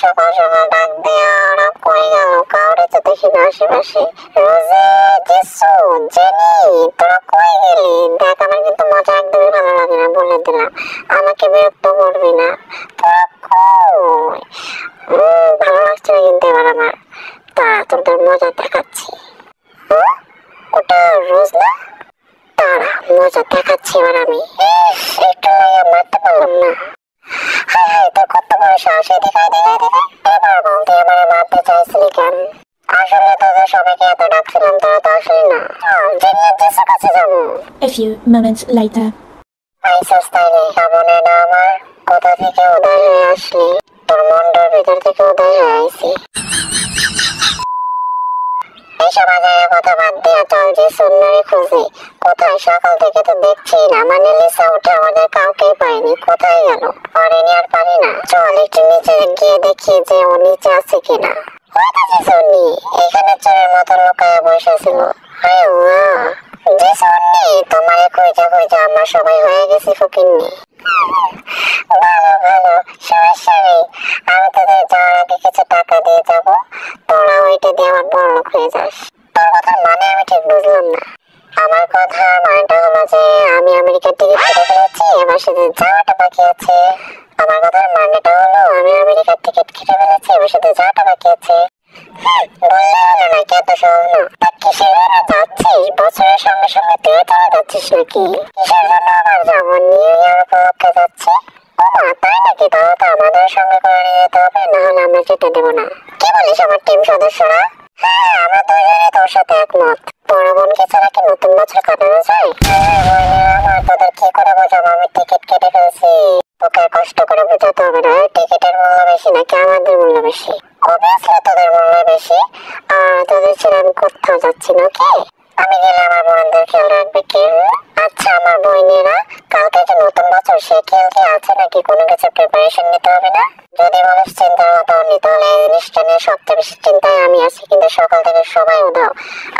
সকাল সকাল ডাক দেয়া ওরা কই গেল, কাউরে তো দেখি না আশেপাশে। রোজে, জেসু, জেনি, তোরা কই গেলি? দেখ আমার কিন্তু মজা একদমই ভালো লাগে না, বলে দিলাম। আমাকে বিরক্ত করবি না। তোরা কই? ভালো লাগছে না কিন্তু এবার আমার। তারা তোদের মজা দেখাচ্ছি। ওটা রোজ না? তারা মজা দেখাচ্ছি এবার আমি। একটু মারতে পারলাম না। তোর কত বড় সাহস! দেখাই এবার বল, তুই আমার মারতে চাইছিলি কেন? আসলে তোদের সবাইকে এত ডাকছিলাম, তোরা তো আসলি না। জেনিয়ার জেসুর কাছে যাবো। A few moments later. আইসোস তাইলে সামনে না আমার? কোথা থেকে উদয় হয়ে আসলি? তোর মন্ডর ভিতর থেকে উদয় হয়ে আইছি। এইসব আজারে কথা বাদ দিয়ে চল যে সুন্দরী খুঁজি। কোথায়? সকাল থেকে তো দেখছি না, মানে লিসা উঠে আমাদের কাউকেই পাইনি। কোথায় গেল? পারিনি আর পারি না। চল একটু নিচে গিয়ে দেখি যে ও নিচে আছে কিনা। এখানে চোরের মতো লুকায় বসেছিল। যে সন্নি তোমারে খুঁজা খুঁজা আমরা সবাই হয়ে গেছি ফকিন্নি। ভালো ভালো, সমস্যা নেই। আমি তোদের যাওয়ার আগে কিছু টাকা দিয়ে যাবো, তোরা ওইটা দিয়ে আমার বড় লোক হয়ে যাস। তোর কথা মানে আমি ঠিক বুঝলাম না। আমার কথা মানেটা হলো যে আমি আমেরিকার টিকিট কেটে ফেলেছি, এবার শুধু যাওয়াটা বাকি আছে। আমার কথার মানেটা হলো আমি আমেরিকার টিকিট কেটে ফেলেছি, এবার শুধু যাওয়াটা বাকি আছে। বললে হলো নাকি এত সহজ না? কিসের জন্য যাচ্ছিস? বছরের সঙ্গে সঙ্গে তুই তারা যাচ্ছিস নাকি? কিসের জন্য আবার যাবো? নিউ ইয়ার উপলক্ষে যাচ্ছে। তাই নাকি? তাহলে তো আমাদের সঙ্গে করে নিয়ে যেতে হবে, না হলে আমরা যেতে দেবো না। কি বলিস আমার টিম সদস্যরা? হ্যাঁ, আমরা দুজনে তোর সাথে একমত। বড় বোনকে ছাড়া কি নতুন বছর কাটানো যায়? আমার তোদের কি করে বোঝাবো আমি টিকিট কেটে ফেলছি? ওকে কষ্ট করে বোঝাতে হবে না। টিকিটের মূল্য বেশি নাকি আমাদের মূল্য বেশি? অবভিয়াসলি তোদের মূল্য বেশি। আর তোদের ছেড়ে আমি কোথাও যাচ্ছি না। কি আমি গেলে আমার বোনদের খেয়াল রাখবে কে? আচ্ছা আমার বোনেরা, কালকে যে নতুন বছর, সে খেয়াল কি আছে নাকি? কোনো কিছু প্রিপারেশন নিতে হবে না? যদি মানুষ চিন্তার কথা নি, তাহলে এই জিনিসটা নিয়ে সবচেয়ে বেশি চিন্তায় আমি আছি। কিন্তু সকাল থেকে সবাই উধাও,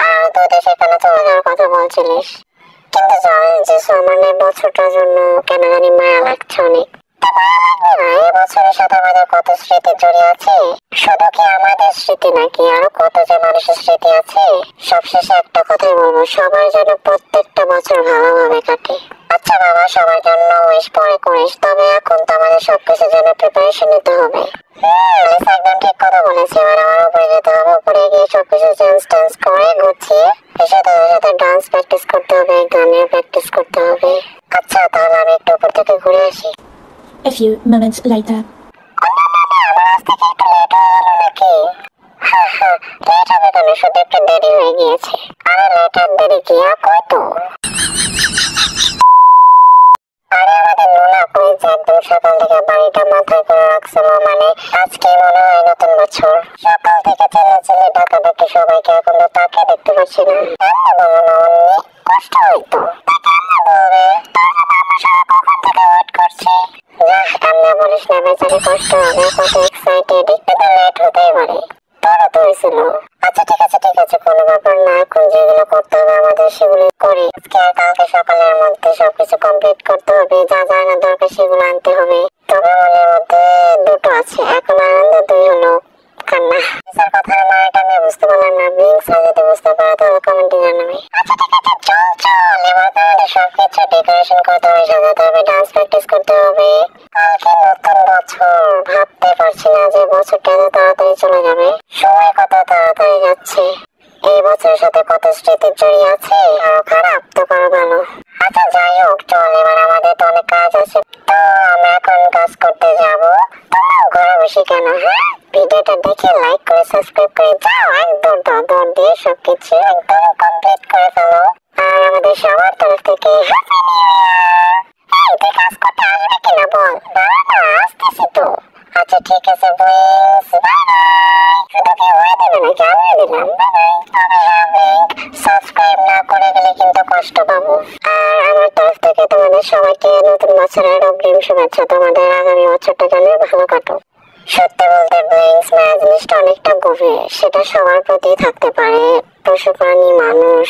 আর তোদের সেখানে চলে যাওয়ার কথা বলছিলিস। কিন্তু জানি যে আমার বছরটার জন্য কেন জানি মায়া লাগছে অনেক। এই বছরের সাথে আমাদের কত স্মৃতি জড়িয়ে আছে। শুধু কি আমাদের স্মৃতি নাকি আরো কত যে মানুষের স্মৃতি আছে। সবশেষে একটা কথাই বলবো, সবার যেন প্রত্যেকটা বছর ভালোভাবে কাটে। আচ্ছা বাবা, সবার জন্য উইশ পরে করিস, তবে এখন তো আমাদের সবকিছুর জন্য প্রিপারেশন নিতে হবে। একদম ঠিক কথা বলেছি। এবার আমার উপরে যেতে হবে, উপরে গিয়ে সবকিছু চেঞ্জ টেঞ্জ করে গুছিয়ে এসে তাদের সাথে ডান্স প্র্যাকটিস করতে হবে, গানের প্র্যাকটিস করতে হবে। আচ্ছা তাহলে আমি একটু উপর থেকে ঘুরে আসি। A few moments later. আমার আজ থেকে একটু লেট হয়ে গেল নাকি? লেট হবে কেন? শুধু একটু দেরি হয়ে গিয়েছে। আরে লেট আর দেরি কি আর কত? আরে আমাদের নোনা কই যে একদম সকাল থেকে বাড়িটা মাথায় করে রাখছিল, মানে আজকে মনে হয় নতুন বছর। সকাল থেকে চেল্লাচিল্লি ডাকাডাকি সবাইকে, এখন তো তাকে দেখতে পাচ্ছি না। রান্না বলো না অন্যি, কষ্ট হইতো। তাকে রান্না বলবে, তার জন্য আমরা সবাই কখন থেকে ওয়েট করছি। কান্না বলিস না, বেচারি কষ্ট হবে, কত এক্সাইটেড। একটু তো লেট হতেই পারে। তোরা তো হয়েছিল। আচ্ছা ঠিক আছে ঠিক আছে, কোনো ব্যাপার না। এখন যেগুলো করতে হবে আমাদের সেগুলো করি। আজকে আর কালকে সকালের মধ্যে সবকিছু কমপ্লিট করতে হবে। যা যা না দরকার সেগুলো আনতে হবে। তবে মনের মধ্যে দুটো আছে, এখন আনন্দ, দুই হলো কান্না। স্যার কথার মানেটা আমি বুঝতে পারলাম না। বিংস যদি বুঝতে পারে তাহলে কমেন্টে জানাবে। আচ্ছা ঠিক আছে, চল চল। এবার তো আমাদের সবকিছু ডেকোরেশন করতে হবে, সাজাতে হবে, ডান্স প্র্যাকটিস করতে হবে। কালকে নতুন বছর, ভাবতে পারছি না যে বছরটা এত তাড়াতাড়ি চলে যাবে। সময় কত তাড়াতাড়ি যাচ্ছে। এই বছরের সাথে কত স্মৃতি জড়িয়ে আছে, কারো খারাপ তো কারো ভালো। আচ্ছা যাই হোক, চল এবার আমাদের তো অনেক কাজ আছে, তো আমরা এখন কাজ করতে যাবো। তোমরা ঘরে বসে কেন? ভিডিওটা দেখে লাইক করে সাবস্ক্রাইব করে যাও। একদম দৌড় দিয়ে সবকিছু একদম কমপ্লিট করে ফেলো। আর আমাদের সবার তরফ থেকে হ্যাপি নিউ ইয়ার। তুই কাজ করতে আসবে কিনা বল? আসতেছি তো। আচ্ছা ঠিক আছে বয়েস, বাই বাই। শুধু কি হয়ে দেবে নাকি? আমিও দিলাম বাই বাই। সাবস্ক্রাইব না করে গেলে কিন্তু কষ্ট পাবো। আর আমার তরফ থেকে তোমাদের সবাইকে নতুন বছরের অগ্রিম শুভেচ্ছা। তোমাদের আগামী বছরটা যেন ভালো কাটুক। সত্যি বলতে ব্রেইনস ম্যাথ জিনিসটা অনেকটা গভীর, সেটা সবার প্রতি থাকতে পারে, পশু প্রাণী মানুষ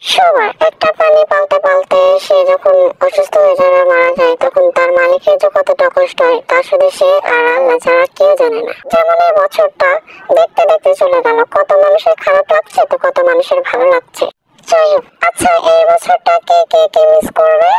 সবার একটা প্রাণী পালতে পালতে সে যখন অসুস্থ হয়ে যায় বা মারা যায় তখন তার মালিকের যে কতটা কষ্ট হয় তা শুধু সে আর আল্লাহ ছাড়া কেউ জানে না। যেমন এই বছরটা দেখতে দেখতে চলে গেল, কত মানুষের খারাপ লাগছে তো কত মানুষের ভালো লাগছে। যাই হোক, আচ্ছা এই বছরটা কে কে কে মিস করবে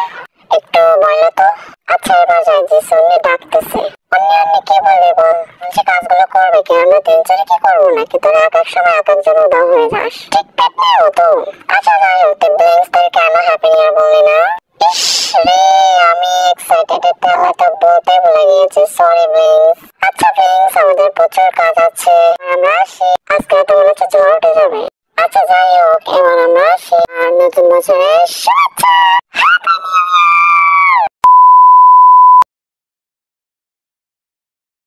একটু বলো তো। আচ্ছা এবার যাই, যে সন্নি ডাকতেছে। অন্য কে বলবে বল, যে কাজগুলো করবে কি? আমরা তিনজনে কি করবো নাকি? তোরা এক এক সময় এক একজন উদাও হয়ে যাস, ঠিক পেট নিয়েও তো। আচ্ছা যাই হোক, তুই ব্লেন্স তোর কেন হ্যাপি নিউ ইয়ার বললি না? ইস রে, আমি এক্সাইটেড এতে হয়তো বলতে ভুলে গিয়েছি, সরি ব্লেন্স। আচ্ছা ব্লেন্স, আমাদের প্রচুর কাজ আছে, আমরা আসি। আজকে তো মনে হচ্ছে জ্বর উঠে যাবে। আচ্ছা যাই হোক, এবার আমরা আসি। আর নতুন বছরের শুভেচ্ছা, হ্যাপি নিউ ইয়ার।